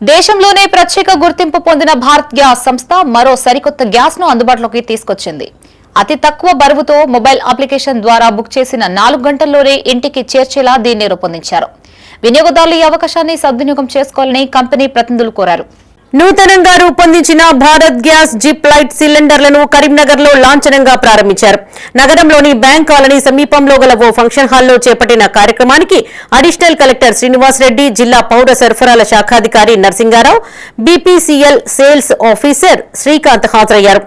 దేశంలోనే ప్రత్యేక గుర్తింపు పొందిన భారత్ గ్యాస్ సంస్థ మరో సరికొత్త గ్యాస్ ను అందుబాటులోకి తీసుకొచ్చింది. అతి తక్కువ బరువుతో మొబైల్ అప్లికేషన్ ద్వారా బుక్ చేసిన 4 గంటల్లోనే ఇంటికి చేర్చేలా దీన్ని రూపొందించారు. వినియోగదారులు ఈ అవకాశాన్ని సద్వినియోగం చేసుకోవాలని కంపెనీ ప్రతినిధులు కోరారు. నూతనంగా రూపొందించిన భారత్ గ్యాస్ జిప్ లైట్ సిలిండర్లను కరీంనగర్ లో లాంఛనంగా ప్రారంభించారు. నగరంలోని బ్యాంక్ కాలనీ సమీపంలో గల ఓ ఫంక్షన్ హాల్లో చేపట్టిన కార్యక్రమానికి అడిషనల్ కలెక్టర్ శ్రీనివాస్ రెడ్డి, జిల్లా పౌర సరఫరాల శాఖాధికారి Narsingarao, BPCL sales officer Srikanth హాజరయ్యారు.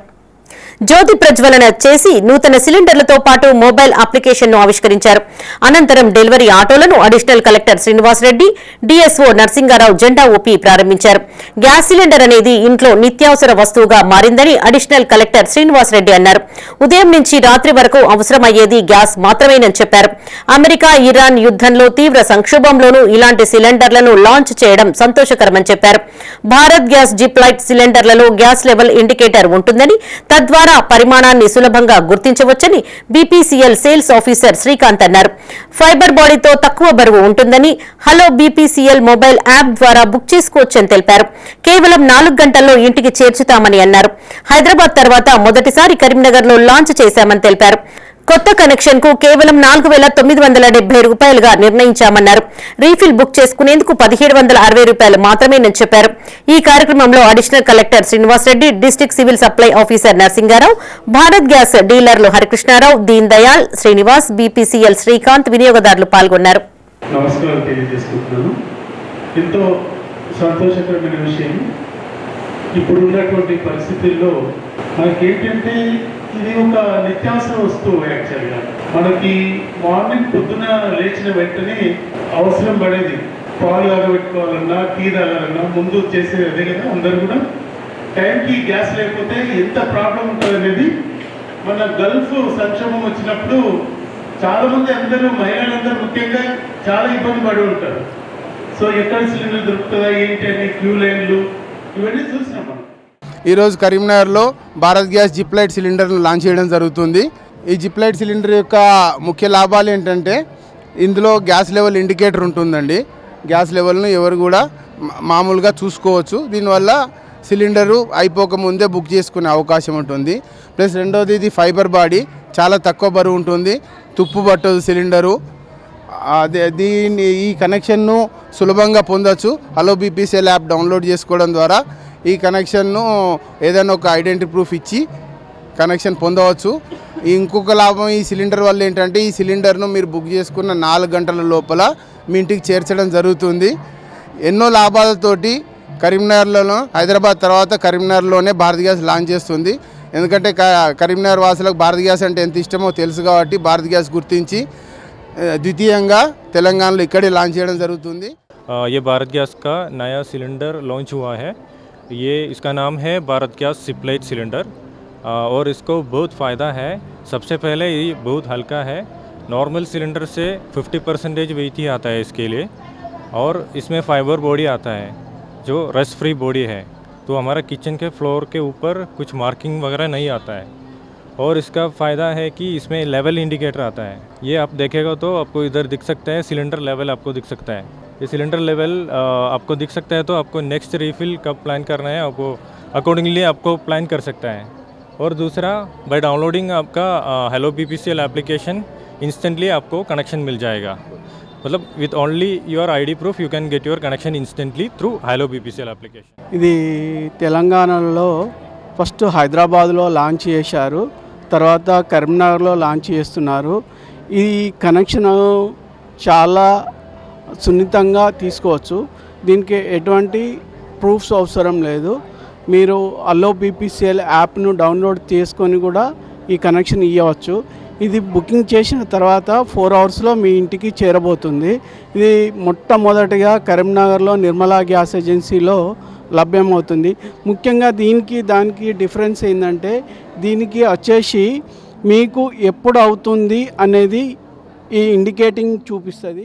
జ్యోతి ప్రజ్వలన చేసి నూతన సిలిండర్లతో పాటు మొబైల్ అప్లికేషన్ ను ఆవిష్కరించారు. అనంతరం డెలివరీ ఆటోలను additional collector Srinivas Reddy, DSO Narsingarao జెండా ఊపి ప్రారంభించారు. గ్యాస్ సిలిండర్ అనేది ఇంట్లో నిత్యావసర వస్తువుగా మారిందని అడిషనల్ కలెక్టర్ శ్రీనివాస్ రెడ్డి అన్నారు. ఉదయం నుంచి రాత్రి వరకు అవసరమయ్యేది గ్యాస్ మాత్రమేనని చెప్పారు. అమెరికా ఇరాన్ యుద్దంలో తీవ్ర సంక్షోభంలోనూ ఇలాంటి సిలిండర్లను లాంచ్ చేయడం సంతోషకరమని చెప్పారు. భారత్ గ్యాస్ జిప్ లైట్ సిలిండర్లలో గ్యాస్ లెవెల్ ఇండికేటర్ ఉంటుందని, తద్వారా పరిమాణాన్ని సులభంగా గుర్తించవచ్చని బీపీసీఎల్ సేల్స్ ఆఫీసర్ శ్రీకాంత్ అన్నారు. ఫైబర్ బాడీతో తక్కువ బరువు ఉంటుందని, హలో బీపీసీఎల్ మొబైల్ యాప్ ద్వారా బుక్ చేసుకోవచ్చని తెలిపారు. కేవలం 4 గంటల్లో ఇంటికి చేర్చుతామని అన్నారు. హైదరాబాద్ తర్వాత మొదటిసారి కరీంనగర్ లో లాంచ్ చేశామని తెలిపారు. కొత్త కనెక్షన్ కు కేవలం 4,970 రూపాయలుగా నిర్ణయించామన్నారు. రీఫిల్ బుక్ చేసుకునేందుకు 1,760 రూపాయలు మాత్రమేనని చెప్పారు. ఈ కార్యక్రమంలో additional collector Srinivas Reddy, district civil supply officer Narsingarao, Bharat gas డీలర్లు హరికృష్ణారావు, దీన్ దయాల్, శ్రీనివాస్, బీపీసీఎల్ శ్రీకాంత్, వినియోగదారులు పాల్గొన్నారు. నమస్కారం తెలియజేసుకుంటున్నాను. ఎంతో సంతోషకరమైన విషయం. ఇప్పుడున్నటువంటి పరిస్థితుల్లో మనకేంటంటే ఇది ఒక నిత్యావసర వస్తువు. యాక్చువల్గా మనకి మార్నింగ్ పొద్దున లేచిన వెంటనే అవసరం పడేది. పాలు తాగబెట్టుకోవాలన్నా, టీ తాగాలన్నా ముందు చేసేది అదే కదా. అందరూ కూడా టైంకి గ్యాస్ లేకపోతే ఎంత ప్రాబ్లం ఉంటుంది అనేది, మన గల్ఫ్ సంక్షోభం వచ్చినప్పుడు చాలామంది అందరూ మహిళలందరూ ముఖ్యంగా చాలా ఇబ్బంది పడి ఉంటారు. సో ఎక్కడ సిలిండర్ దొరుకుతుందా ఏంటి అని క్యూ లైన్లు ఇవన్నీ చూసినాం మనం. ఈరోజు కరీంనగర్లో భారత్ గ్యాస్ జిప్ లైట్ సిలిండర్ను లాంచ్ చేయడం జరుగుతుంది. ఈ జిప్ లైట్ సిలిండర్ యొక్క ముఖ్య లాభాలు ఏంటంటే, ఇందులో గ్యాస్ లెవెల్ ఇండికేటర్ ఉంటుందండి. గ్యాస్ లెవెల్ను ఎవరు కూడా మామూలుగా చూసుకోవచ్చు. దీనివల్ల సిలిండరు అయిపోకముందే బుక్ చేసుకునే అవకాశం ఉంటుంది. ప్లస్ రెండోది, ఇది ఫైబర్ బాడీ, చాలా తక్కువ బరువు ఉంటుంది, తుప్పు పట్టదు సిలిండరు. ఈ కనెక్షన్ను సులభంగా పొందవచ్చు. హలో బీపీసీఎల్ యాప్ డౌన్లోడ్ చేసుకోవడం ద్వారా ఈ కనెక్షన్ను ఏదైనా ఒక ఐడెంటిటీ ప్రూఫ్ ఇచ్చి కనెక్షన్ పొందవచ్చు. ఇంకొక లాభం ఈ సిలిండర్ వల్ల ఏంటంటే, ఈ సిలిండర్ను మీరు బుక్ చేసుకున్న 4 గంటల లోపల మీ ఇంటికి చేర్చడం జరుగుతుంది. ఎన్నో లాభాలతోటి కరీంనగర్లోనూ, హైదరాబాద్ తర్వాత కరీంనగర్లోనే భారత్ గ్యాస్ లాంచ్ చేస్తుంది. ఎందుకంటే కరీంనగర్ వాసులకు భారత్ గ్యాస్ అంటే ఎంత ఇష్టమో తెలుసు కాబట్టి భారత్ గ్యాస్ గుర్తించి ద్వితీయంగా తెలంగాణలో ఇక్కడే లాంచ్ చేయడం జరుగుతుంది. ये भारत गैस का नया सिलेंडर लॉन्च हुआ है. ये इसका नाम है Bharat gas zip light cylinder और इसको बहुत फ़ायदा है. सबसे पहले ये बहुत हल्का है. नॉर्मल सिलेंडर से 50% वेट ही आता है इसके लिए. और इसमें फाइबर बॉडी आता है जो रस्ट फ्री बॉडी है, तो हमारा किचन के फ्लोर के ऊपर कुछ मार्किंग वगैरह नहीं आता है. और इसका फ़ायदा है कि इसमें लेवल इंडिकेटर आता है. ये आप देखेगा तो आपको इधर दिख सकता है, सिलेंडर लेवल आपको दिख सकता है. ये सिलेंडर लेवल आपको दिख सकता है, तो आपको नेक्स्ट रिफ़िल कब प्लान करना है आपको अकॉर्डिंगली आपको प्लान कर सकता है. और दूसरा, बाय डाउनलोडिंग आपका हेलो बीपीसीएल एप्लीकेशन इंस्टेंटली आपको कनेक्शन मिल जाएगा. मतलब with only your ID proof you can get your connection instantly through hello BPCL application. ఇది తెలంగాణలో ఫస్ట్ హైదరాబాద్లో లాంచ్ చేశారు, తర్వాత కరీంనగర్లో లాంచ్ చేస్తున్నారు. ఈ కనెక్షన్ చాలా సున్నితంగా తీసుకోవచ్చు. దీనికి ఎటువంటి ప్రూఫ్స్ అవసరం లేదు. మీరు అల్లో బీపీసీఎల్ యాప్ను డౌన్లోడ్ చేసుకొని కూడా ఈ కనెక్షన్ ఇవ్వవచ్చు. ఇది బుకింగ్ చేసిన తర్వాత 4 అవర్స్లో మీ ఇంటికి చేరబోతుంది. ఇది మొట్టమొదటిగా కరీంనగర్లో నిర్మలా గ్యాస్ ఏజెన్సీలో లభ్యమవుతుంది. ముఖ్యంగా దానికి డిఫరెన్స్ ఏంటంటే, దీనికి వచ్చేసి మీకు ఎప్పుడు అవుతుంది అనేది ఈ ఇండికేటింగ్ చూపిస్తుంది.